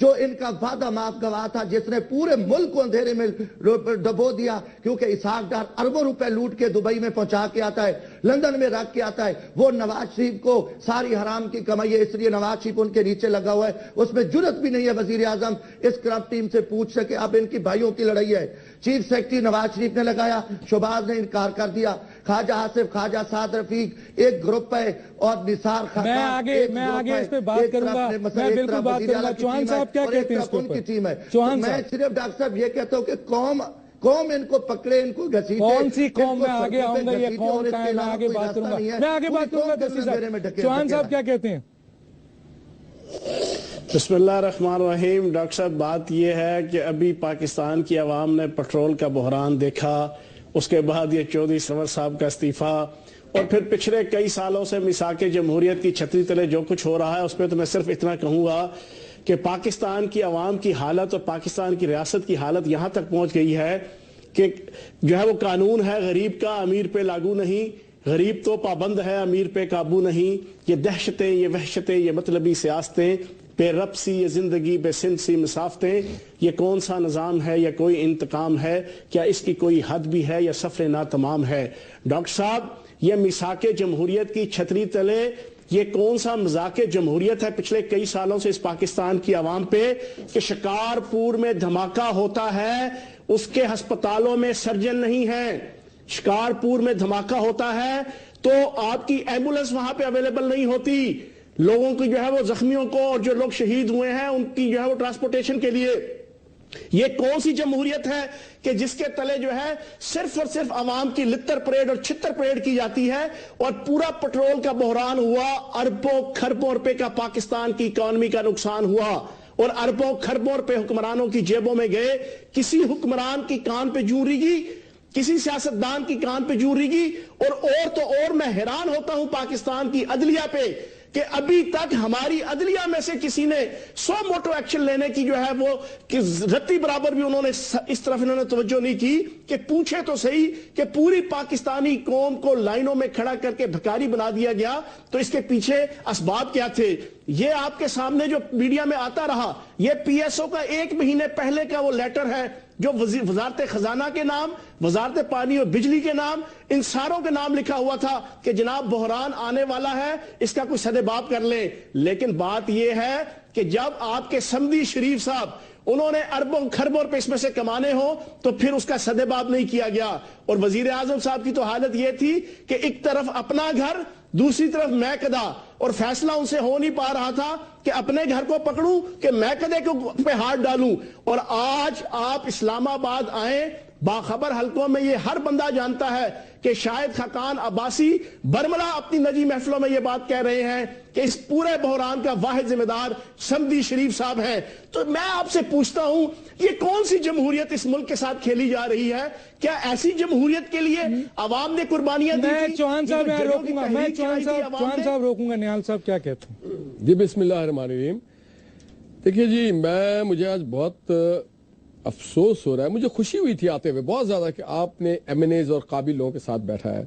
جو ان کا وعدہ معاف گواہ تھا، جس نے پورے ملک کو اندھیرے میں ڈبو دیا، کیونکہ اسحاق ڈار اربوں روپے لوٹ کے دبئی میں پہنچا کے آتا ہے، لندن میں رکھ کے آتا ہے، وہ نواز شریف کو ساری حرام کی کمائی ہے، اس لیے نواز شریف ان کے نیچے لگا ہوا ہے، اس میں جرت بھی نہیں ہے وزیر اعظم اس کرپٹ ٹیم سے پوچھ سکے۔ اب ان کی بھائیوں کی لڑائی ہے، چیف سیکرٹری نواز شریف نے لگایا، شہباز نے انکار کر دیا، خواجہ آصف، خواجہ سعد رفیق ایک گروپ ہے، اور نثار خاقان میں آگے اس پہ بات کروں گا، میں بالکل بات کروں گا۔ چوہان صاحب کیا کہتے ہیں اس پر؟ چوہان میں صرف ڈاکٹر صاحب یہ کہتا ہوں کہ قوم ان کو پکڑے، ان کو گھسیٹے۔ کون سی قوم؟ میں آگے آؤں گا، یہ قوم کا ہے، میں آگے بات کروں گا، میں آگے بات کروں گا۔ دستی صاحب، چوہان صاحب کیا کہتے ہیں؟ بسم اللہ الرحمن الرحیم۔ ڈاکٹر صاحب، بات یہ ہے کہ ابھی پاکستان کی عوام نے پٹرول کا بحران دیکھا، اس کے بعد یہ چودھری سرور صاحب کا استعفیٰ، اور پھر پچھلے کئی سالوں سے میثاق جمہوریت کی چھتری تلے جو کچھ ہو رہا ہے، اس پہ تو میں صرف اتنا کہوں گا کہ پاکستان کی عوام کی حالت اور پاکستان کی ریاست کی حالت یہاں تک پہنچ گئی ہے کہ جو ہے وہ قانون ہے غریب کا، امیر پہ لاگو نہیں، غریب تو پابند ہے، امیر پہ قابو نہیں۔ یہ دہشتیں، یہ وحشتیں، یہ مطلبی سیاستیں، بے رب سی یہ زندگی، بے سند سی مسافتیں، یہ کون سا نظام ہے یا کوئی انتقام ہے؟ کیا اس کی کوئی حد بھی ہے یا سفر ناتمام ہے؟ ڈاکٹر صاحب، یہ میثاق جمہوریت کی چھتری تلے یہ کون سا مذاق جمہوریت ہے پچھلے کئی سالوں سے اس پاکستان کی عوام پہ کہ شکارپور میں دھماکہ ہوتا ہے، اس کے ہسپتالوں میں سرجن نہیں ہے، شکارپور میں دھماکہ ہوتا ہے تو آپ کی ایمبولنس وہاں پہ اویلیبل نہیں ہوتی، لوگوں کی جو ہے وہ زخمیوں کو اور جو لوگ شہید ہوئے ہیں ان کی جو ہے وہ ٹرانسپورٹیشن کے لیے۔ یہ کون سی جمہوریت ہے کہ جس کے تلے جو ہے صرف اور صرف عوام کی لتر پریڈ اور چھتر پریڈ کی جاتی ہے، اور پورا پٹرول کا بحران ہوا، اربوں کھربوں روپے کا پاکستان کی اکانومی کا نقصان ہوا، اور اربوں کھربوں روپے حکمرانوں کی جیبوں میں گئے۔ کسی حکمران کی کان پہ جوں ریگی، کسی سیاستدان کی کان پہ جوں ریگی، اور میں حیران ہوتا ہوں پاکستان کی عدلیہ پہ کہ ابھی تک ہماری عدلیہ میں سے کسی نے سو موٹو ایکشن لینے کی جو ہے وہ رتی برابر بھی انہوں نے اس طرف انہوں نے توجہ نہیں کی کہ پوچھے تو صحیح کہ پوری پاکستانی قوم کو لائنوں میں کھڑا کر کے بھکاری بنا دیا گیا، تو اس کے پیچھے اسباب کیا تھے؟ یہ آپ کے سامنے جو میڈیا میں آتا رہا، یہ پی ایس او کا 1 مہینے پہلے کا وہ لیٹر ہے جو وزارت خزانہ کے نام، وزارت پانی اور بجلی کے نام، ان ساروں کے نام لکھا ہوا تھا کہ جناب بحران آنے والا ہے، اس کا کوئی سدباب کر لیں۔ لیکن بات یہ ہے کہ جب آپ کے سمدی شریف صاحب انہوں نے اربوں کھربوں روپے اس میں سے کمانے ہو تو پھر اس کا سدباب نہیں کیا گیا، اور وزیر اعظم صاحب کی تو حالت یہ تھی کہ ایک طرف اپنا گھر، دوسری طرف میں قدا، اور فیصلہ ان سے ہو نہیں پا رہا تھا کہ اپنے گھر کو پکڑوں کہ میں قدے پہ ہاتھ ڈالوں۔ اور آج آپ اسلام آباد آئیں، باخبر حلقوں میں یہ ہر بندہ جانتا ہے کہ شاہد خاقان عباسی برملا اپنی نجی محفلوں میں یہ بات کہہ رہے ہیں کہ اس پورے بحران کا واحد ذمہ دار سمدی شریف صاحب ہیں۔ تو میں آپ سے پوچھتا ہوں، یہ کون سی جمہوریت اس ملک کے ساتھ کھیلی جا رہی ہے؟ کیا ایسی جمہوریت کے لیے عوام نے قربانیاں دی؟ میں چوہان صاحب روکوں گا، نیال صاحب کیا کہتے ہیں؟ جی بسم اللہ الرحمن الرحیم۔ دیکھیے جی، مجھے آج بہت افسوس ہو رہا ہے، مجھے خوشی ہوئی تھی آتے ہوئے بہت زیادہ کہ آپ نے ایم این ایز اور قابل لوگوں کے ساتھ بیٹھا ہے۔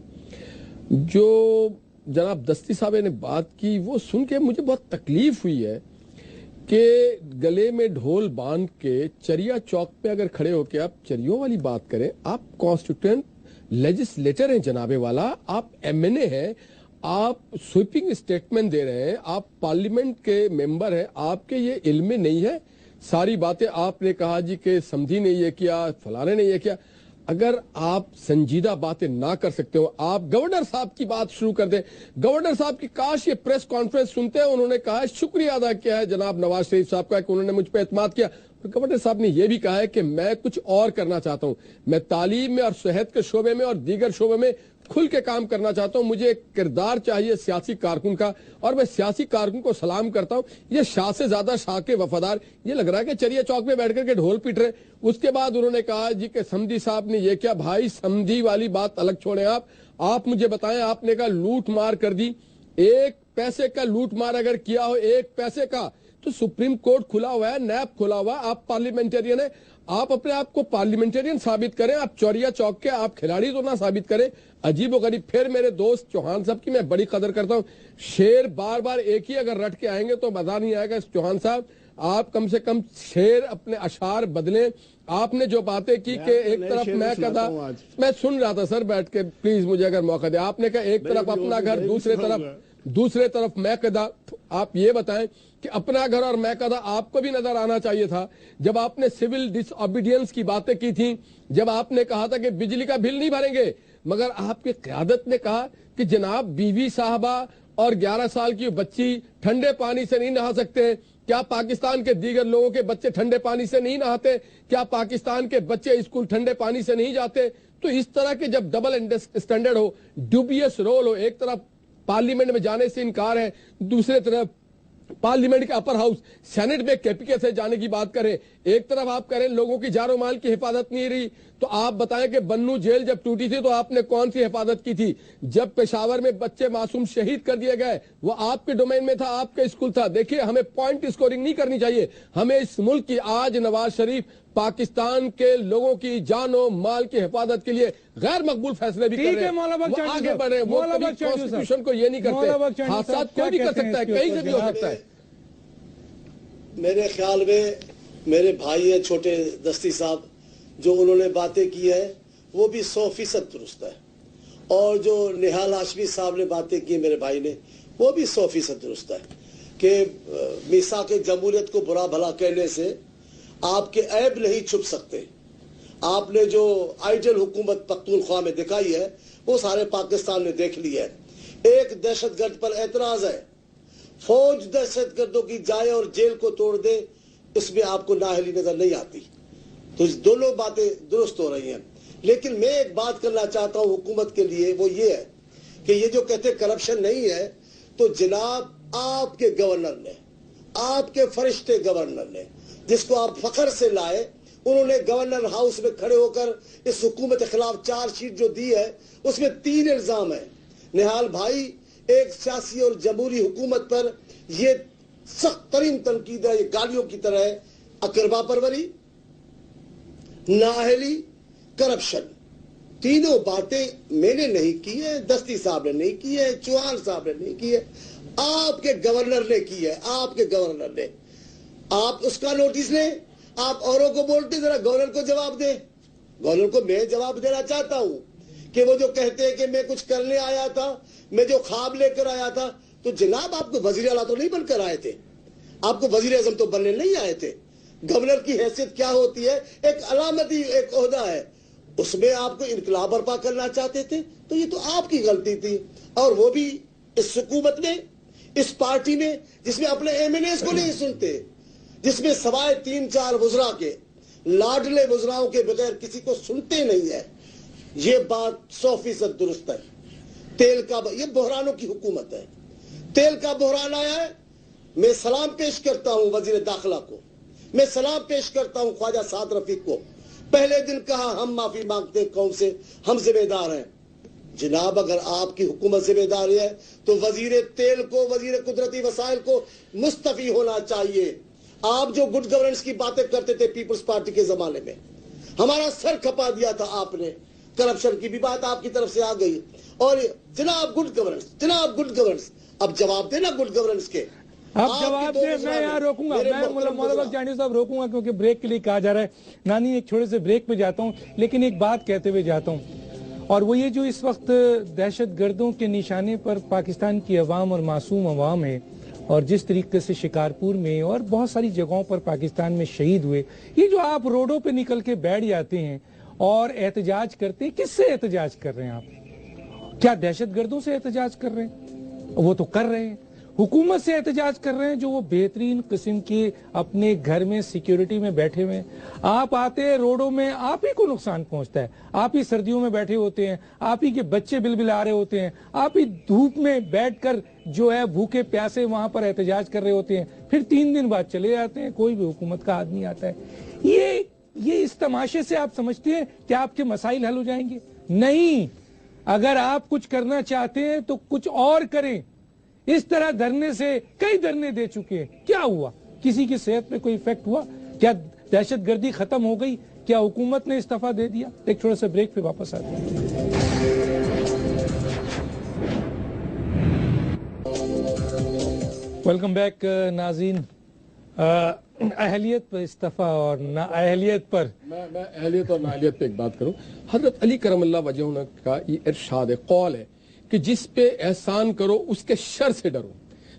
جو جناب دستی صاحب نے بات کی وہ سن کے مجھے بہت تکلیف ہوئی ہے کہ گلے میں ڈھول باندھ کے چریا چوک پہ اگر کھڑے ہو کے آپ چریوں والی بات کریں، آپ کانسٹیٹیوئنٹ لیجسلیٹر ہیں جناب والا، آپ ایم این اے ہیں، آپ سویپنگ اسٹیٹمنٹ دے رہے ہیں، آپ پارلیمنٹ کے ممبر ہیں، آپ کے یہ علم میں نہیں ہے؟ ساری باتیں آپ نے کہا جی کہ سمدھی نے یہ کیا، فلانے نے یہ کیا۔ اگر آپ سنجیدہ باتیں نہ کر سکتے ہو، آپ گورنر صاحب کی بات شروع کر دیں۔ گورنر صاحب کی کاش یہ پریس کانفرنس سنتے ہیں، انہوں نے کہا ہے شکریہ ادا کیا ہے جناب نواز شریف صاحب کا کہ انہوں نے مجھ پہ اعتماد کیا۔ گورنر صاحب نے یہ بھی کہا ہے کہ میں کچھ اور کرنا چاہتا ہوں، میں تعلیم میں اور صحت کے شعبے میں اور دیگر شعبے میں کھل کے کام کرنا چاہتا ہوں، مجھے ایک کردار چاہیے سیاسی کارکن کا، اور میں سیاسی کارکن کو سلام کرتا ہوں۔ یہ شاہ سے زیادہ شاہ کے وفادار، یہ لگ رہا ہے کہ چریا چوک میں بیٹھ کر کے ڈھول پیٹ رہے۔ اس کے بعد انہوں نے کہا جی کہ سمدھی صاحب نے یہ کیا۔ بھائی سمدھی والی بات الگ چھوڑیں، آپ مجھے بتائیں، آپ نے کہا لوٹ مار کر دی، 1 پیسے کا لوٹ مار اگر کیا ہو، 1 پیسے کا، تو سپریم کورٹ کھلا ہوا ہے، نیب کھلا ہوا ہے، آپ پارلیمنٹرین ہیں، آپ اپنے آپ کو پارلیمنٹرین ثابت کریں، آپ چوریا چوک کے آپ کھلاڑی تو نہ ثابت کریں۔ عجیب و غریب۔ پھر میرے دوست چوہان صاحب کی میں بڑی قدر کرتا ہوں، شیر بار بار ایک ہی اگر رٹ کے آئیں گے تو مزہ نہیں آئے گا۔ چوہان صاحب آپ کم سے کم شعر اپنے اشعار بدلیں. آپ نے جو باتیں کی کہ ایک طرف میں کہا, میں سن رہا تھا سر بیٹھ کے, پلیز مجھے اگر موقع دے. آپ نے کہا ایک طرف اپنا گھر, دوسرے طرف میں کہا. آپ یہ بتائیں کہ اپنا گھر اور میں کہا آپ کو بھی نظر آنا چاہیے تھا جب آپ نے سول ڈس اوبیڈینس کی باتیں کی تھیں, جب آپ نے کہا تھا کہ بجلی کا بل نہیں بھریں گے, مگر آپ کی قیادت نے کہا کہ جناب بیوی صاحبہ اور 11 سال کی بچی ٹھنڈے پانی سے نہیں نہا سکتے. کیا پاکستان کے دیگر لوگوں کے بچے ٹھنڈے پانی سے نہیں نہاتے؟ کیا پاکستان کے بچے اسکول ٹھنڈے پانی سے نہیں جاتے؟ تو اس طرح کے جب ڈبل اسٹینڈرڈ ہو, ڈوبیس رول ہو, ایک طرف پارلیمنٹ میں جانے سے انکار ہے, دوسرے طرف پارلیمنٹ کے اپر ہاؤس سینٹ میں کیپیکے سے جانے کی بات کریں, ایک طرف آپ کریں لوگوں کی جان و مال کی حفاظت نہیں رہی. تو آپ بتائیں کہ بنو جیل جب ٹوٹی تھی تو آپ نے کون سی حفاظت کی تھی؟ جب پشاور میں بچے معصوم شہید کر دیے گئے وہ آپ کے ڈومین میں تھا, آپ کے اسکول تھا. دیکھیے ہمیں پوائنٹ اسکورنگ نہیں کرنی چاہیے, ہمیں اس ملک کی آج نواز شریف پاکستان کے لوگوں کی جان و مال کی حفاظت کے لیے غیر مقبول فیصلے بھی کر رہے ہیں, وہ آگے بڑھ رہے ہیں, وہ کبھی کانسٹیٹیوشن کو یہ نہیں کرتے. حادثات کوئی بھی کر سکتا ہے, کہیں سے بھی ہو سکتا ہے. میرے خیال میں میرے بھائی ہیں چھوٹے دستی صاحب, جو انہوں نے باتیں کی ہیں وہ بھی 100% درست ہے, اور جو نہال ہاشمی صاحب نے باتیں کی میرے بھائی نے وہ بھی 100% درست ہے کہ میثاق جمہوریت کو برا بھلا کہنے سے آپ کے عیب نہیں چھپ سکتے. آپ نے جو آئیڈیل حکومت پختونخوا میں دکھائی ہے وہ سارے پاکستان نے دیکھ لی ہے. ایک دہشت گرد پر اعتراض ہے, فوج دہشت گردوں کی جائے اور جیل کو توڑ دے, اس میں آپ کو نااہلی نظر نہیں آتی. تو دونوں باتیں درست ہو رہی ہیں. لیکن میں ایک بات کرنا چاہتا ہوں حکومت کے لیے, وہ یہ ہے کہ یہ جو کہتے کرپشن نہیں ہے, تو جناب آپ کے گورنر نے, آپ کے فرشتے گورنر نے, جس کو آپ فخر سے لائے, انہوں نے گورنر ہاؤس میں کھڑے ہو کر اس حکومت کے خلاف چارج شیٹ جو دی ہے اس میں 3 الزام ہیں. نہال بھائی, ایک سیاسی اور جمہوری حکومت پر یہ سخت ترین تنقید ہے, یہ گالیوں کی طرح ہے. اقربا پروری, نااہلی, کرپشن, تینوں باتیں میں نے نہیں کی ہے, دستی صاحب نے نہیں کی ہے, چوہان صاحب نے نہیں کی ہے, آپ کے گورنر نے کی ہے. آپ کے گورنر نے, آپ اس کا نوٹس لیں. آپ اوروں کو بولتے, ذرا گورنر کو جواب دیں. گورنر کو میں جواب دینا چاہتا ہوں کہ وہ جو کہتے ہیں کہ میں کچھ کرنے آیا تھا, میں جو خواب لے کر آیا تھا, تو جناب آپ کو وزیر اعلیٰ تو نہیں بن کر آئے تھے, آپ کو وزیر اعظم تو بننے نہیں آئے تھے. گورنر کی حیثیت کیا ہوتی ہے؟ ایک علامتی ایک عہدہ ہے, اس میں آپ کو انقلاب برپا کرنا چاہتے تھے. تو یہ تو آپ کی غلطی تھی, اور وہ بھی اس حکومت میں, اس پارٹی میں جس میں اپنے ایم این ایز کو نہیں سنتے, جس میں سوائے 3-4 وزراء کے, لاڈلے وزراؤں کے بغیر کسی کو سنتے نہیں ہے. یہ بات 100% درست ہے. تیل کا, یہ بحرانوں کی حکومت ہے. تیل کا بحران آیا ہے, میں سلام پیش کرتا ہوں وزیر داخلہ کو, میں سلام پیش کرتا ہوں خواجہ سعد رفیق کو. پہلے دن کہا ہم معافی مانگتے ہیں قوم سے, ہم ذمہ دار ہیں. جناب اگر آپ کی حکومت ذمہ داری ہے تو وزیر تیل کو, وزیر قدرتی وسائل کو مستعفی ہونا چاہیے. آپ جو گڈ گورننس کی باتیں کرتے تھے پیپلز پارٹی کے زمانے میں, ہمارا سر کھپا دیا تھا آپ نے. کرپشن کی بھی بات آپ کی طرف سے آ گئی, اور جناب گڈ گورننس, جناب گڈ گورننس, اب جواب دینا گڈ گورننس کے. آپ جواب دیں, میں یہاں روکوں گا, میں مولانا جانی صاحب روکوں گا کیونکہ بریک کے لیے کہا جا رہا ہے. نانی ایک چھوٹے سے بریک پہ جاتا ہوں, لیکن ایک بات کہتے ہوئے جاتا ہوں, اور وہ یہ جو اس وقت دہشت گردوں کے نشانے پر پاکستان کی عوام اور معصوم عوام ہے, اور جس طریقے سے شکارپور میں اور بہت ساری جگہوں پر پاکستان میں شہید ہوئے, یہ جو آپ روڈوں پہ نکل کے بیٹھ جاتے ہیں اور احتجاج کرتے ہیں, کس سے احتجاج کر رہے ہیں آپ؟ کیا دہشت گردوں سے احتجاج کر رہے ہیں؟ وہ تو کر رہے ہیں. حکومت سے احتجاج کر رہے ہیں جو وہ بہترین قسم کے اپنے گھر میں سیکیورٹی میں بیٹھے ہوئے ہیں. آپ آتے ہیں روڈوں میں, آپ ہی کو نقصان پہنچتا ہے, آپ ہی سردیوں میں بیٹھے ہوتے ہیں, آپ ہی کے بچے بلبل آ رہے ہوتے ہیں, آپ ہی دھوپ میں بیٹھ کر جو ہے بھوکے پیاسے وہاں پر احتجاج کر رہے ہوتے ہیں, پھر 3 دن بعد چلے جاتے ہیں, کوئی بھی حکومت کا آدمی آتا ہے. یہ اس تماشے سے آپ سمجھتے ہیں کہ آپ کے مسائل حل ہو جائیں گے؟ نہیں. اگر آپ کچھ کرنا چاہتے ہیں تو کچھ اور کریں. اس طرح دھرنے سے, کئی دھرنے دے چکے ہیں, کیا ہوا؟ کسی کی صحت پہ کوئی ایفیکٹ ہوا؟ کیا دہشت گردی ختم ہو گئی؟ کیا حکومت نے استعفیٰ دے دیا؟ ایک چھوٹا سا بریک پہ واپس آتے ہیں. ویلکم بیک ناظرین. اہلیت پر استعفیٰ اور نااہلیت پر میں اہلیت اور نااہلیت پہ ایک بات کروں. حضرت علی کرم اللہ وجہہ کا یہ ارشاد ہے، قول ہے کہ جس پہ احسان کرو اس کے شر سے ڈرو.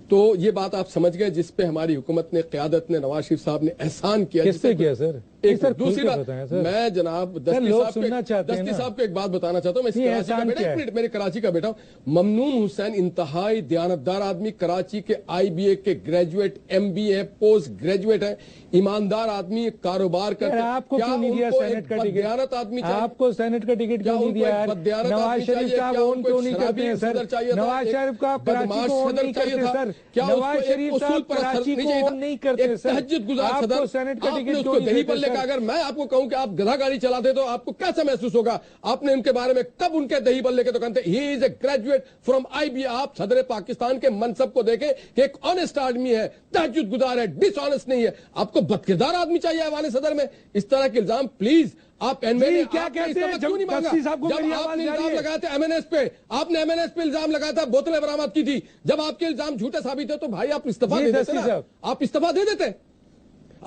تو یہ بات آپ سمجھ گئے، جس پہ ہماری حکومت نے، قیادت نے، نواز شریف صاحب نے احسان کیا. کس پہ کیا سر؟ ایک دوسری بات میں جناب دستی صاحب کو ایک بات بتانا چاہتا ہوں. میں کراچی کا بیٹا ہوں. ممنون حسین انتہائی دیانتدار آدمی، کراچی کے آئی بی اے کے گریجویٹ، ایم بی اے پوسٹ گریجویٹ ہے، ایماندار آدمی، کاروبار کرتے ہیں. آپ کو کیوں نہیں دیا سینٹ کا ٹکٹ؟ آدمی آپ کو سینٹ کا ٹکٹ کیوں نہیں دیا؟ نواز شریف صاحب اون کیوں نہیں کرتے ہیں سر؟ نواز شریف کا کراچی کو اون نہیں کرتے سر. نواز شریف صاحب کراچی کو اون نہیں کرتے سر. آپ کو سینٹ کا ٹکٹ کیوں نہیں دیتے سر؟ اگر میں آپ کو کہوں کہ آپ گدھا گاڑی چلاتے تو آپ کو کیسا محسوس ہوگا؟ آپ نے ان کے بارے میں کب ان کے دہی بلے کے تو کہتے ہی از a graduate from I be. آپ صدر پاکستان کے منصب کو دیکھیں کہ ایک آنےسٹ آدمی ہے، تہجد گزار ہے، ڈس آنےسٹ نہیں ہے. آپ کو بدکردار آدمی چاہیے ایوان صدر میں. اس طرح کے الزام پلیز آپ کیا کہتے ہیں؟ جب آپ نے الزام لگایا تھا ایم این ایس پہ، آپ نے ایم این ایس پہ الزام لگایا تھا، بوتلیں برآمد کی تھی. جب آپ کے الزام جھوٹے ثابت ہے تو بھائی آپ استعفیٰ دے دیتے. آپ استعفیٰ دے دیتے.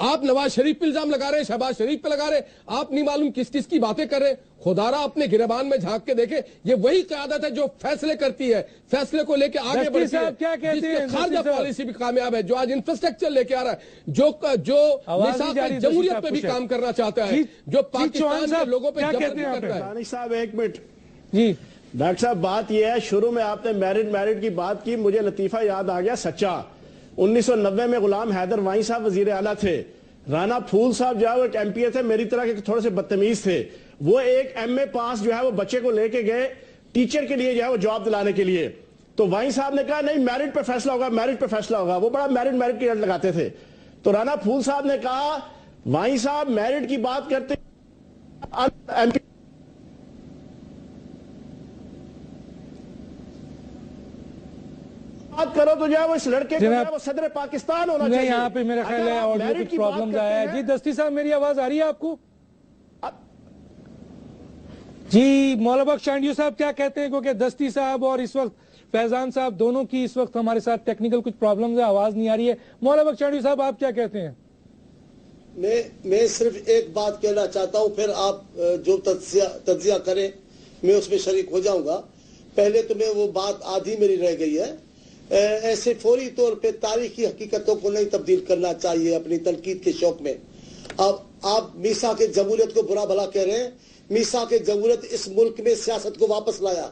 آپ نواز شریف پہ الزام لگا رہے ہیں، شہباز شریف پہ لگا رہے ہیں، آپ نہیں معلوم کس کس کی باتیں کر رہے ہیں. خدارا اپنے گریبان میں جھانک کے دیکھیں. یہ وہی قیادت ہے جو فیصلے کرتی ہے، فیصلے کو لے کے آگے بڑھتی ہے، جس کی خارجہ پالیسی بھی کامیاب ہے، جو آج انفراسٹرکچر لے کے آ رہا ہے، جو میثاق جمہوریت پہ بھی کام کرنا چاہتا ہے، جو پاکستان کے لوگوں پہ جبر کرتا ہے. دانش صاحب ایک منٹ. جی ڈاکٹر صاحب بات یہ ہے، شروع میں آپ نے میرٹ کی بات کی، مجھے لطیفہ یاد آ گیا سچا. 1990 میں غلام حیدر وائیں صاحب وزیر اعلیٰ تھے. رانا پھول صاحب جو ہے وہ ایک ایم پی اے تھے، میری طرح کے تھوڑے سے بدتمیز تھے. وہ ایک ایم اے پاس جو ہے وہ بچے کو لے کے گئے ٹیچر کے لیے جو ہے وہ جاب دلانے کے لیے. تو وائیں صاحب نے کہا نہیں میرٹ پہ فیصلہ ہوگا، میرٹ پہ فیصلہ ہوگا. وہ بڑا میرٹ کی رٹ لگاتے تھے. تو رانا پھول صاحب نے کہا وائیں صاحب میرٹ کی بات کرتے ایم پی بات کرو تو جو ہے وہ اس لڑکے کو جو ہے وہ صدر پاکستان ہونا چاہیے. یہاں پہ میرا خیال ہے آڈیو کچھ پرابلمز آیا ہے. جی دستی صاحب میری آواز آ رہی ہے آپ کو؟ جی مولا بخش چانڈیو صاحب کیا کہتے ہیں؟ کیونکہ دستی صاحب اور اس وقت فیضان صاحب دونوں کی اس وقت ہمارے ساتھ ٹیکنیکل کچھ پرابلمز ہے، آواز نہیں آ رہی ہے. مولا بخش چانڈیو صاحب آپ کیا کہتے ہیں؟ میں صرف ایک بات کہنا چاہتا ہوں، پھر آپ جو تجزیہ کریں میں اس میں شریک ہو جاؤں گا. پہلے تو میں وہ بات آدھی میری رہ گئی ہے. ایسے فوری طور پہ تاریخی حقیقتوں کو نہیں تبدیل کرنا چاہیے اپنی تنقید کے شوق میں. اب آپ میثاق جمہوریت کو برا بھلا کہہ رہے ہیں. میثاق جمہوریت اس ملک میں سیاست کو واپس لایا.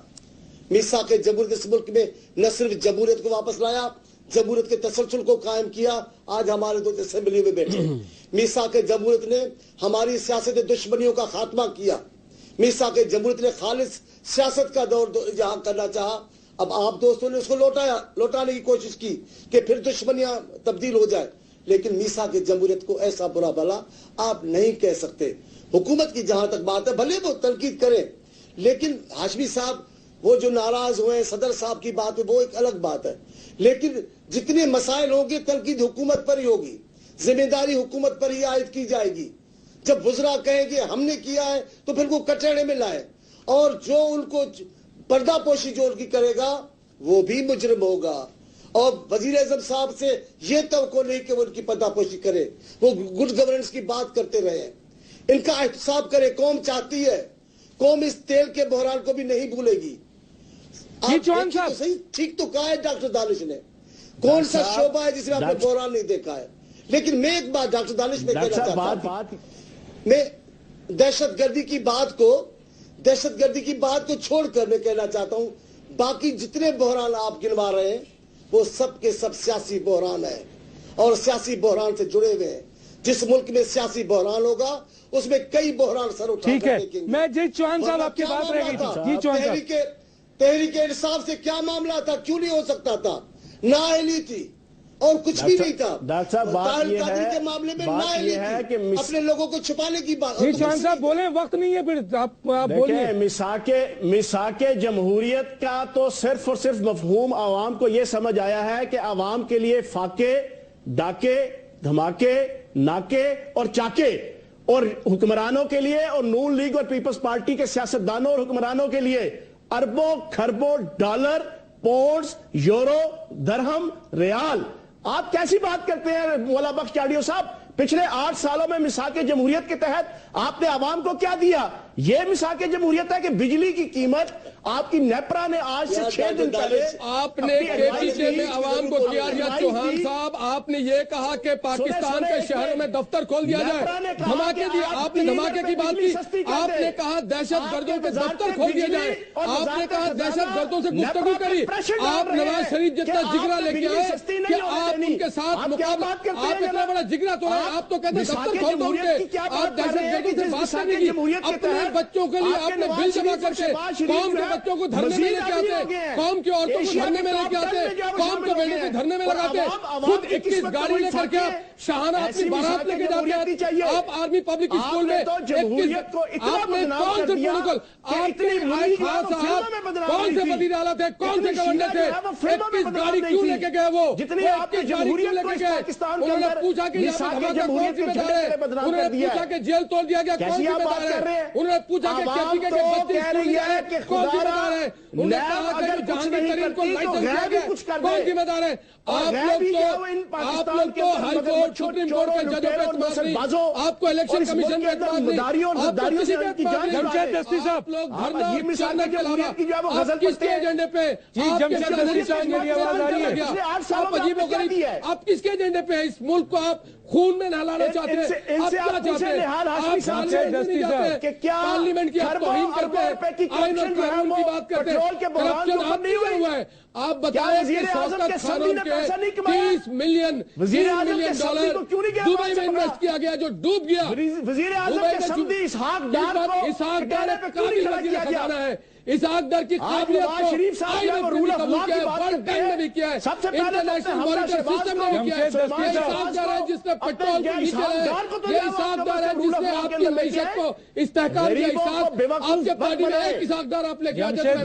میثاق جمہوریت اس ملک میں نہ صرف جمہوریت کو واپس لایا، جمہوریت کے تسلسل کو قائم کیا. آج ہمارے دو اسمبلی میں بیٹھے. میثاق جمہوریت نے ہماری سیاست دشمنیوں کا خاتمہ کیا. میثاق جمہوریت نے خالص سیاست کا دور جہاں کرنا چاہا. اب آپ دوستوں نے اس کو لوٹانے کی کوشش کی کہ پھر دشمنیاں تبدیل ہو جائے. لیکن میثاق جمہوریت کو ایسا برا بھلا آپ نہیں کہہ سکتے. حکومت کی جہاں تک بات ہے بھلے وہ تنقید کریں، لیکن ہاشمی صاحب وہ جو ناراض ہوئے صدر صاحب کی بات ہے وہ ایک الگ بات ہے. لیکن جتنے مسائل ہوں گے تنقید حکومت پر ہی ہوگی، ذمہ داری حکومت پر ہی عائد کی جائے گی. جب وزراء کہیں گے ہم نے کیا ہے تو پھر وہ کٹہرے میں لائیں، اور جو ان کو پردہ پوشی جو ان کی کرے گا وہ بھی مجرم ہوگا. اور وزیر اعظم صاحب سے یہ توقع نہیں کہ وہ ان کی پردہ پوشی کرے. وہ گڈ گورننس کی بات کرتے رہے. ان کا احتساب کرے. قوم چاہتی ہے، قوم اس تیل کے بحران کو بھی نہیں بھولے گی. ٹھیک تو کہا ہے ڈاکٹر دانش نے. کون سا شعبہ ہے جس میں آپ نے بحران نہیں دیکھا ہے؟ لیکن میں ایک بات ڈاکٹر دانش میں کہنا چاہتا ہوں، میں دہشت گردی کی بات کو چھوڑ کر میں کہنا چاہتا ہوں باقی جتنے بحران آپ گنوا رہے ہیں وہ سب کے سب سیاسی بحران ہیں اور سیاسی بحران سے جڑے ہوئے ہیں. جس ملک میں سیاسی بحران ہوگا اس میں کئی بحران سر اٹھا کر دیکھیں گے. میں جی چوہان صاحب آپ کی بات رہ گئی تھی. جی چوہان صاحب تحریک انصاف سے کیا معاملہ تھا؟ کیوں نہیں ہو سکتا تھا؟ نااہلی تھی اور کچھ بھی نہیں تھا. ڈاکٹر صاحب بات یہ کے معاملے میں نااہلی تھی، اپنے لوگوں کو چھپانے کی بات. جی چوہان صاحب بولیں، وقت نہیں ہے پھر آپ بولیے. میثاق جمہوریت کا تو صرف اور صرف مفہوم عوام کو یہ سمجھ آیا ہے کہ عوام کے لیے فاقے، ڈاکے، دھماکے، ناکے اور چاکے، اور حکمرانوں کے لیے اور نون لیگ اور پیپلز پارٹی کے سیاستدانوں اور حکمرانوں کے لیے اربوں کھربوں ڈالر، پاؤنڈز، یورو، درہم، ریال آپ کیسی بات کرتے ہیں مولا بخش چاڑیو صاحب؟ پچھلے 8 سالوں میں میثاق جمہوریت کے تحت آپ نے عوام کو کیا دیا؟ یہ میثاق جمہوریت ہے کہ بجلی کی قیمت آپ کی نیپرا نے آج سے 6 دن پہلے آپ نے کے پی کے میں عوام کو کیا دیا؟ چوہان صاحب آپ نے یہ کہا کہ پاکستان کے شہروں میں دفتر کھول دیا جائے، دھماکے دیے، آپ نے دھماکے کی بات کی، آپ نے کہا دہشت گردوں کے دفتر کھول دیا جائے، آپ نے کہا دہشت گردوں سے گفتگو کری، آپ نواز شریف جتنا جگرا لے کے آئے کہ آپ ان کے ساتھ مقابلہ، آپ اتنا بڑا جگرا تو ہے، آپ تو کہتے ہیں دفتر کھول دو ان کے، آپ دہشت گردوں سے بات کرنے کی، اپنے بچوں کے لیے آپ نے بل جمع کر کے قوم کے بچوں کو دھرنے میں لے کے آتے، قوم کی عورتوں کو دھرنے میں لے کے آتے، قوم کے بیٹوں کو دھرنے میں لگاتے، خود 21 گاڑی لے کر کے آپ شاہانہ اپنی بارات لے کے جاتے ہیں، آپ آرمی پبلک اسکول میں آپ نے کون سے پروٹوکول، آپ نے آئی خان صاحب کون سے وزیر اعلیٰ تھے، کون سے گورنر تھے، 21 گاڑی کیوں لے کے گئے؟ وہ 21 گاڑی کیوں لے کے گئے؟ انہوں نے پوچھا کہ یہاں پر دھماکہ کون ذمہ دار ہے؟ انہوں نے پوچھا کہ جیل توڑ دیا گیا کون ذمہ دار ہے؟ انہوں نے پوچھا کہ کے پی کے بچے اسکول گئے کون ذمہ دار ہے؟ انہوں نے کہا کہ جہانگیر ترین کو لائسنس دیا گیا کون ذمہ دار ہے؟ آپ لوگ تو ہائی کورٹ سپریم کورٹ کے ججوں پہ اعتماد نہیں، آپ کو الیکشن کمیشن پہ اعتماد نہیں، آپ کو کسی پہ اعتماد نہیں، آپ لوگ دھرنا چلنے کے علاوہ آپ کس کے ایجنڈے پہ آپ عجیب و غریب، آپ کس کے ایجنڈے پہ اس ملک کو آپ خون میں نہلانا چاہتے ہیں؟ آپ کیا چاہتے ہیں؟ آپ پارلیمنٹ کی آپ توہین کرتے ہیں، آئین اور قانون کی بات کرتے ہیں، کرپشن آپ نہیں ہوا ہے، آپ بتائیں کہ شوکت خانم کے 30 ملین ڈالر دبئی میں انویسٹ کیا گیا جو ڈوب گیا، وزیر اعظم کے سمدھی اسحاق ڈار کو اسحاق ڈار قابل وزیر خزانہ ہے، اسحاق ڈار کی قابلیت کو آئین میں بھی قبول کیا ہے، ورلڈ بینک نے بھی کیا ہے، انٹرنیشنل مانیٹری سسٹم نے بھی کیا ہے، یہ اسحاق ڈار ہے جس نے پیٹرول کو نیچے لائے، یہ اسحاق ڈار ہے جس نے آپ کی معیشت کو استحکام کیا، آپ کے پارٹی میں ایک اسحاق ڈار آپ لے کے آجائے،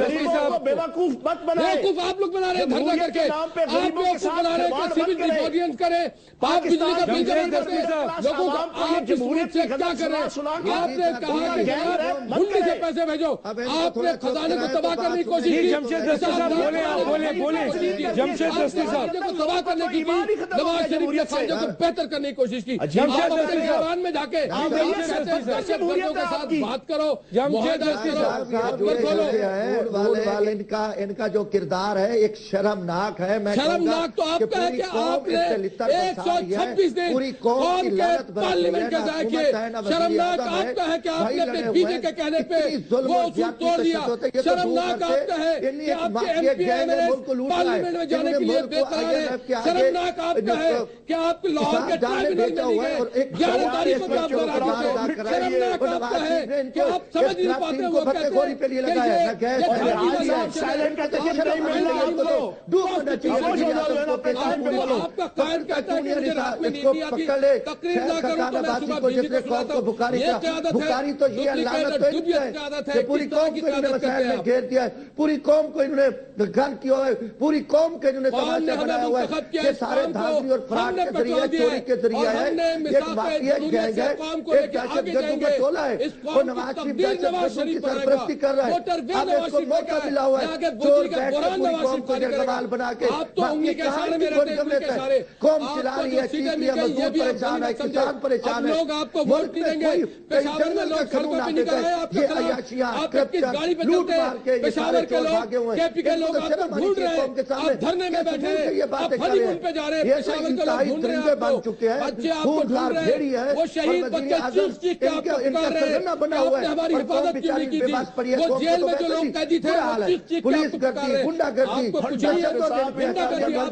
بیوقوف مت بنائے، بیوقوف آپ لوگ بنا رہے ہیں دھرنا کر کے، آپ بیوقوف بنا رہے ہیں کہ سول ڈیسوبیڈینس کریں، آپ بجلی کا بل جمع کرتے ہیں، لوگوں کو آپ اس ملک سے کیا کریں؟ آپ نے کہا کہ جناب منڈی سے پیسے بھیجو، آپ نے خزانے کو تباہ کرنے کی کوشش کی، جمشید دستی صاحب بولیں، جمشید دستی صاحب کو تباہ کرنے کی نواز شریف کے خارجہ کو بہتر کرنے کی کوشش کی، آپ اپنے زبان میں جا کے دہشت گردوں کے ساتھ بات کرو، معاہدہ کرو، ان کا جو کردار ہے ایک شرمناک ہے، شرمناک تو آپ کا ہے کہ آپ نے 126 دن قوم کے پارلیمنٹ کے ضائع کیے، شرمناک آپ کا ہے کہ آپ نے اپنے بیٹے کے کہنے پہ وہ اصول توڑ دیا، شرمناک آپ کا ہے کہ آپ کے M P M L A parliament میں جانے کے لیے بے قرار ہیں، شرمناک آپ کا ہے کہ آپ لاہور کے ٹرائبونل میں نہیں گئے، 11 تاریخ کو آپ کو راجی تھے، شرمناک آپ کا ہے کہ آپ سمجھ نہیں پاتے وہ کہتے ہیں کہ یہ آپ کا قائد کہتا ہے کہ مجھے رات میں نیند نہیں آتی، تقریر نہ کروں تو میں صبح بیوی کو سناتا ہوں، یہ قیادت ہے، ڈپلیکیٹ قیادت ہے، پوری کس طرح قوم کی کو انہوں نے قیادت کرتے مسائل میں ہیں گھیر دیا ہے، پوری قوم کو انہوں نے گھر کیا ہے، پوری قوم کے انہوں نے تماشا بنایا ہوا ہے، یہ سارے دھاندلی اور فراڈ کے ذریعے چوری کے ذریعے ہے، ایک واقعی گینگ ہے، ایک دہشت گردوں کا ٹولہ ہے، وہ نواز شریف دہشت گردوں کی سرپرستی کر رہا ہے، اب اس کو موقع ملا ہوا ہے، چور بیٹھ کے پوری قوم کو جرگوال بنا کے باقی کہاں کی کوئی کم لیتا ہے، قوم چلا رہی ہے، چیز رہی ہے، مزدور پریشان ہے، کسان پریشان ہے، ملک میں کوئی جنگل کا قانون آتے تھے، یہ عیاشیاں، کرپشن، لوٹ مار کے یہ سارے چور بھاگے ہوئے ہیں، ان کو تو شرم آنی چاہیے قوم کے سامنے، کہ یہ باتیں کر رہے ہیں، یہ تو انتہائی درندے بن چکے ہیں، خونخوار بھیڑی ہے، اور وزیر اعظم ان کا سرگنا بنا ہوا ہے، اور قوم بیچاری بے بس پڑی ہے، قوم کو تو ویسے ہی برا حال ہے، پولیس گردی، گنڈا گردی، دہشت گردی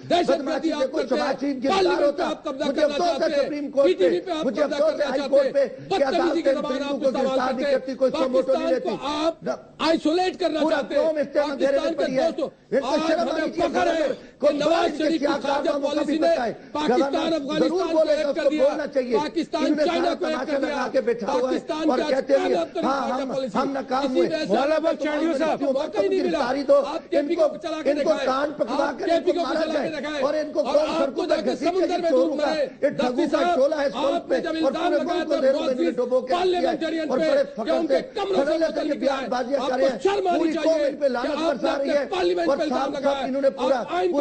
پہ بدماشی سے کوئی شباشین گرفتار ہوتا، مجھے افسوس ہے سپریم کورٹ پہ، مجھے افسوس ہے ہائی کورٹ پہ کہ عدالتیں پرندوں کو گرفتار نہیں کرتی، کوئی سوموٹو نہیں لیتی، آئسولیٹ کرنا چاہتے ہیں، پاکستان کے دوستوں آج ہمیں فخر ہے کہ نواز شریف کی خارجہ پالیسی نے پاکستان افغانستان کو ایک کر دیا، پاکستان چائنا کو ایک کر دیا، پاکستان کا اب تک خارجہ پالیسی ہم ناکام ہوئے، مولا بخش چاڑیو صاحب موقع ہی نہیں ملا، آپ کے پی کو چلا کے دکھائے، آپ کے پی کو چلا کے دکھائے، اور آپ کو جا کے سمندر میں ڈوب مرے، دستی صاحب آپ نے جب الزام لگایا تھا معزز پارلیمنٹرین پہ کہ ان کے کمروں سے نکل نکلا ہے، آپ کو شرم آنی چاہیے کہ آپ نے اپنے پارلیمنٹ پہ الزام لگایا، آپ آئین کو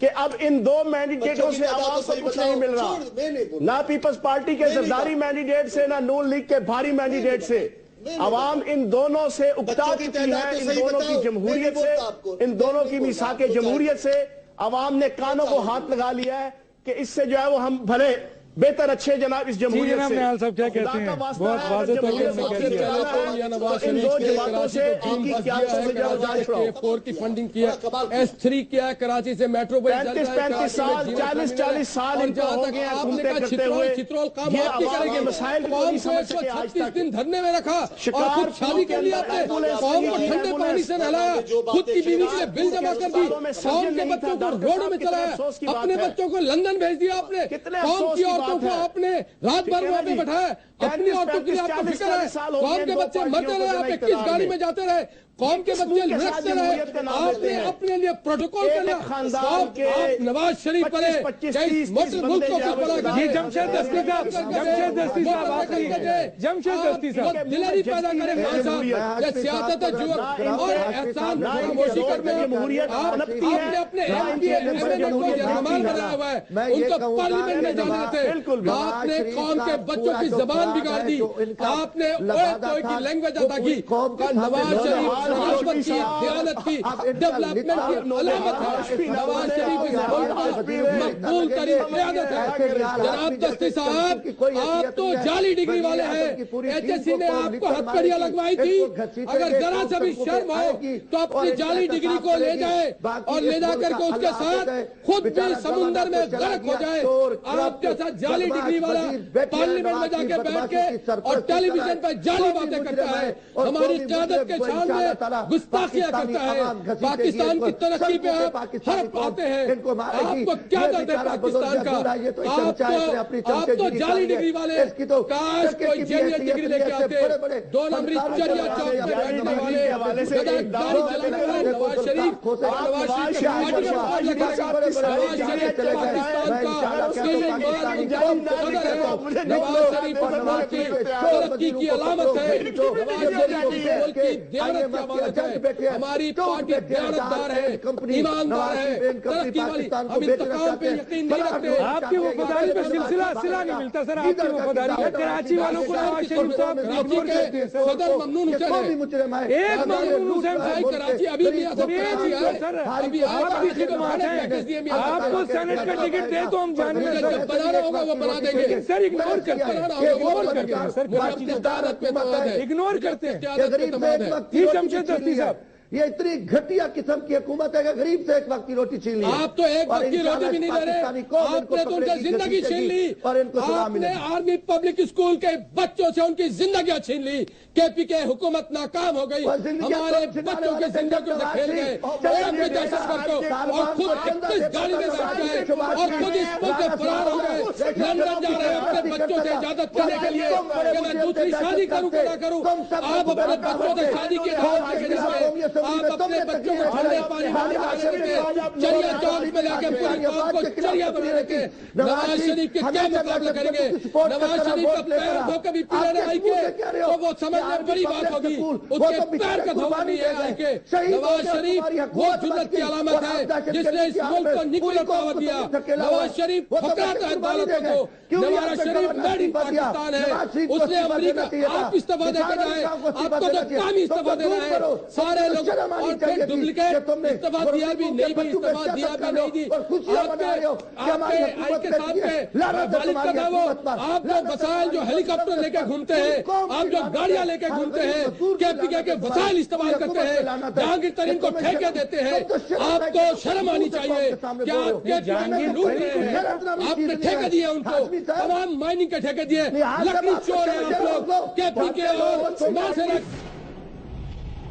کہ اب ان دو مینڈیٹوں سے عوام کو کچھ نہیں مل رہا، نہ پیپلز پارٹی کے زرداری مینڈیٹ سے، نہ نون لیگ کے بھاری مینڈیٹ سے. عوام ان دونوں سے اکتا چکی ہے، ان دونوں کی جمہوریت سے، ان دونوں کی میثاق جمہوریت سے عوام نے کانوں کو ہاتھ لگا لیا ہے کہ اس سے جو ہے وہ ہم بھلے بہتر اچھے جناب اس جمہوریت سے. نہال صاحب کیا کہتے ہیں؟ بہت واضح طور ان دو جماعتوں سے ان کی قیادت سے جو جانچ پڑھو. کی فنڈنگ کیا، S3 کیا ہے، کراچی سے میٹرو پہ 35 سال 40 سال ان کو ہو گئے ہیں گھومتے کرتے ہوئے. یہ عوام کے مسائل کو نہیں سمجھ سکے آج 36 دن دھرنے میں رکھا اور شکار خود شادی کر لی آپ نے، قوم کو ٹھنڈے پانی سے نہلایا، خود کی بیوی کے لیے بل جمع کر دی، قوم کے بچوں کو روڈوں میں چلایا، اپنے بچوں کو لندن بھیج دیا آپ نے، قوم کی عورتوں کو آپ نے رات بھر وہاں پہ بٹھایا، اپنی عورتوں کے لیے آپ کو فکر ہے، قوم کے بچے مرتے رہے، آپ 21 گاڑی میں جاتے رہے، قوم کے بچے لڑکتے رہے، آپ نے اپنے لیے پروٹوکول کر لیا. آپ نواز شریف پر موٹر ملک کو کس طرح جی جمشید دستی صاحب، جمشید دستی صاحب آخری، جمشید دستی صاحب دلری پیدا کرے خان صاحب، یہ سیاست ہے جوک اور احسان خاموشی کرتے ہیں. آپ نے اپنے MLA کو جرمال بنایا ہوا ہے، ان کو پارلیمنٹ میں جانے تھے، آپ نے قوم کے بچوں کی زبان بگاڑ دی، آپ نے اوئے کی لینگویج ادا کی. نواز شریف رشوت کی، دیانت کی، ڈیولپمنٹ کی علامت ہے. نواز شریف اس ملک کا مقبول ترین قیادت ہے. جناب دستی صاحب، آپ تو جعلی ڈگری والے ہیں. HSC نے آپ کو ہتھکڑیاں لگوائی تھی، اگر ذرا سا بھی شرم ہو تو اپنی جعلی ڈگری کو لے جائے اور لے جا کر کے اس کے ساتھ خود بھی سمندر میں غرق ہو جائے. آپ جیسا جعلی ڈگری والا پارلیمنٹ میں جا کے بیٹھ کے اور ٹیلی ویژن پہ جعلی باتیں کرتا ہے، ہماری قیادت کے شان میں گستاخیاں کرتا ہے. پاکستان کی ترقی پہ آپ حرف آتے ہیں، آپ کو کیا درد ہے پاکستان کا؟ آپ تو جعلی ڈگری والے، کاش کوئی جینیئر ڈگری لے کے آتے. 2 نمبری چریا چوک پہ بیٹھنے والے گدائی چلانے والے نواز شریف، نواز شریف پارٹی کا بات لگے گا، نواز شریف پاکستان کا تین بار صدر ہے، نواز شریف ملک کی ترقی کی علامت ہے، نواز شریف ملک کی دیانت کی امانت ہے. ہماری پارٹی دیانتدار ہے، ایماندار ہے، ترقی والی. ہم انتقام پہ یقین نہیں رکھتے. آپ کی وفاداری پہ سلسلہ نہیں ملتا سر. آپ کی وفاداری پہ کراچی والوں کو نواز شریف صاحب کراچی کے صدر ممنون حسین ہے، ایک ممنون حسین بھائی کراچی ابھی بھی ابھی آپ کی خدمات ہیں. آپ کو سینٹ کا ٹکٹ دے تو ہم جانے میں بنانا ہوگا وہ بنا دیں گے. سر اگنور کرتے ہیں سر، اگنور کرتے ہیں. جی جمشید دستی صاحب، یہ اتنی گھٹیا قسم کی حکومت ہے کہ غریب سے ایک وقت کی روٹی چھین لی. آپ تو ایک وقت کی روٹی بھی نہیں دے رہے، آپ نے تو ان کی زندگی چھین لی. آپ نے آرمی پبلک اسکول کے بچوں سے ان کی زندگیاں چھین لی. KP کے حکومت ناکام ہو گئی، ہمارے بچوں کی زندگیوں سے کھیل گئے، اپنے دہشت گرد کو، اور خود 21 گاڑی میں بیٹھ گئے اور خود اس ملک سے فرار ہو گئے. لندن جا رہے ہیں اپنے بچوں سے اجازت کرنے کے لیے کہ میں دوسری شادی کروں کہ نہ کروں. آپ اپنے بچوں سے شادی کے دعوت لے کے جائیں، آپ اپنے بچوں کو ٹھنڈے پانی میں لگا کے چریا چوک میں لے کے پوری قوم کو چریا بنا رکھے. نواز شریف کے کیا مقابلہ کریں گے؟ نواز شریف کا پیر دھو کے بھی پینے آئی کے تو وہ سمجھنے بڑی بات ہوگی، اس کے پیر کا دھونا نہیں ہے آئی کے. نواز شریف وہ جرت کی علامت ہے جس نے اس ملک کو نیوکلیر پاور دیا. نواز شریف پھکراتا ہے عدالتوں کو. نواز شریف میڈ ان پاکستان ہے. اس نے امریکہ، آپ استعفیٰ دے کے جائیں، آپ کو تو کامی استعفیٰ دینا ہے. سارے لوگ اور پھر ڈپلیکیٹ استعفیٰ دیا بھی نہیں بھی، استعفیٰ دیا بھی نہیں دی. آپ کے آئی کے ساتھ میں والد کا تھا وہ. آپ جو وسائل جو ہیلی کاپٹر لے کے گھومتے ہیں، آپ جو گاڑیاں لے کے گھومتے ہیں، KPK کے وسائل استعمال کرتے ہیں، جہانگیر ترین کو ٹھیکے دیتے ہیں. آپ کو شرم آنی چاہیے کہ آپ KPK لوٹ رہے ہیں. آپ نے ٹھیکے دیے ان کو، تمام مائننگ کے ٹھیکے دیے. لکڑی چور ہیں آپ لوگ. KPK اور ناصر